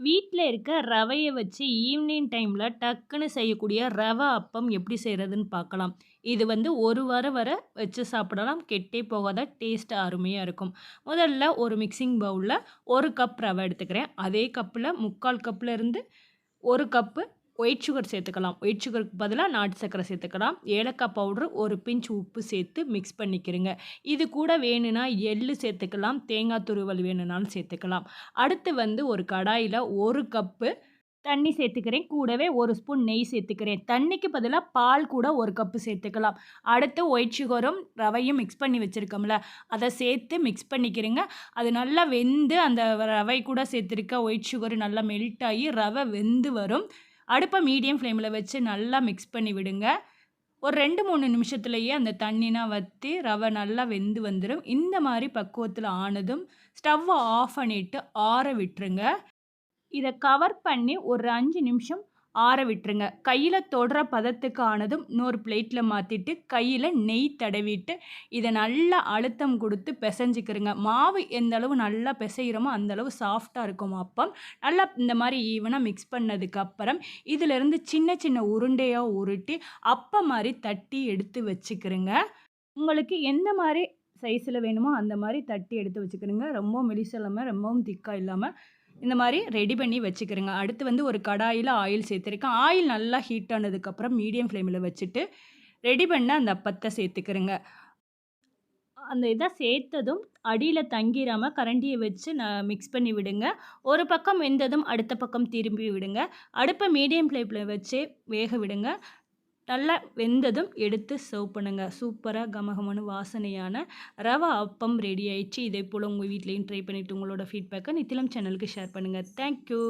வீட்ல இருக்க ரவைய வச்சு ஈவினிங் டைம்ல டக்குன்னு செய்யக்கூடிய ரவா அப்பம் எப்படி செய்றதுன்னு பார்க்கலாம். இது வந்து 1 வாரம் வர வச்சு சாப்பிடலாம். கெட்டே போகாத டேஸ்ட் அருமையா இருக்கும். முதல்ல ஒரு மிக்ஸிங் பவுல்ல 1 கப் ரவை எடுத்துக்கிறேன். அதே கப்ல 3/4 கப்ல இருந்து 1 கப்பு ஒயிட் சுகர் சேர்த்துக்கலாம். ஒயிட் சுகருக்கு பதிலா நாட்டு சர்க்கரை சேர்த்துக்கலாம். ஏலக்காய் பவுடர், ஒரு பிஞ்ச் உப்பு சேர்த்து மிக்ஸ் பண்ணிக்கிறங்க. இது கூட வேணும்னா எள்ளு சேர்த்துக்கலாம். தேங்காய் துருவல் வேணும்னாலும் சேர்த்துக்கலாம். அடுத்து வந்து ஒரு கடாயில 1 கப்பு தண்ணி சேர்த்துக்கிறேன். கூடவே 1 ஸ்பூன் நெய் சேர்த்துக்கிறேன். தண்ணிக்கு பதிலா பால் கூட 1 கப்பு சேர்த்துக்கலாம். அடுத்து ஒயிட் சுகரும், ரவையும் மிக்ஸ் பண்ணி வச்சிருக்கோம்ல, அத சேர்த்து மிக்ஸ் பண்ணிக்கிறங்க. அது நல்லா வெந்து அந்த ரவை கூட சேர்த்துருக்க ஒயிட் சுகர் நல்லா மெல்ட் ஆகி ரவை வெந்து வரும். அடுப்ப மீடியம் ஃப்ளேம்ல வச்சு நல்லா மிக்ஸ் பண்ணி விடுங்க. ஒரு 2, 3 நிமிஷத்துலயே அந்த தண்ணிலாம் வத்தி ரவை நல்லா வெந்து வந்துரும். இந்த மாரி பக்குவத்துல ஆனதும் ஸ்டவ்வ ஆஃப் பண்ணிட்டு ஆற விட்டுருங்க. இத கவர் பண்ணி ஒரு 5 நிமிஷம் ஆற விட்டுருங்க. கையில தொடுற பதத்துக்கு ஆனதும் இன்னொரு பிளேட்ல மாத்திட்டு, கையில நெய் தடவிட்டு, இத நல்லா அழுத்தம் குடுத்து பெசஞ்சுக்கிறங்க. மாவு எந்த அளவு நல்லா பெசையிறோமோ, அந்த அளவு சாஃப்ட்டா இருக்கும் அப்பம். நல்லா இந்த மாரி ஈவனா மிக்ஸ் பண்ணதுக்கப்புறம், இதிலிருந்து சின்ன சின்ன உருண்டையா உருட்டி, அப்பம் மாரி தட்டி எடுத்து வச்சுக்கிறங்க. உங்களுக்கு எந்த மாரி சைஸ்ல வேணுமோ, அந்த மாரி தட்டி எடுத்து வச்சுக்கிறங்க. ரொம்ப மெலிசா இல்லாம, ரொம்பவும் திக்கா இல்லாம, இந்த மாரி ரெடி பண்ணி வச்சுக்கிறங்க. அடுத்து வந்து ஒரு கடாயில ஆயில் சேர்த்துருக்கேன். ஆயில் நல்லா ஹீட் ஆனதுக்கப்புறம் மீடியம் ஃப்ளேம்ல வச்சுட்டு, ரெடி பண்ண அந்த அப்பத்த சேர்த்துக்கிறங்க. அந்த இத சேர்த்ததும் அடியில தங்கிராம கரண்டிய வச்சு மிக்ஸ் பண்ணி விடுங்க. ஒரு பக்கம் வெந்ததும் அடுத்த பக்கம் திரும்பி விடுங்க. அடுப்ப மீடியம் ஃப்ளேம்ல வச்சே வேக விடுங்க. நல்லா வெந்ததும் எடுத்து சர்வ் பண்ணுங்க. சூப்பரா கமகமன்னு வாசனையான ரவா அப்பம் ரெடி ஆயிடுச்சு. இதேபோல உங்க வீட்லயும் ட்ரை பண்ணிட்டு உங்களோட ஃபீட்பேக்க நித்திலம் சேனலுக்கு ஷேர் பண்ணுங்க. Thank you.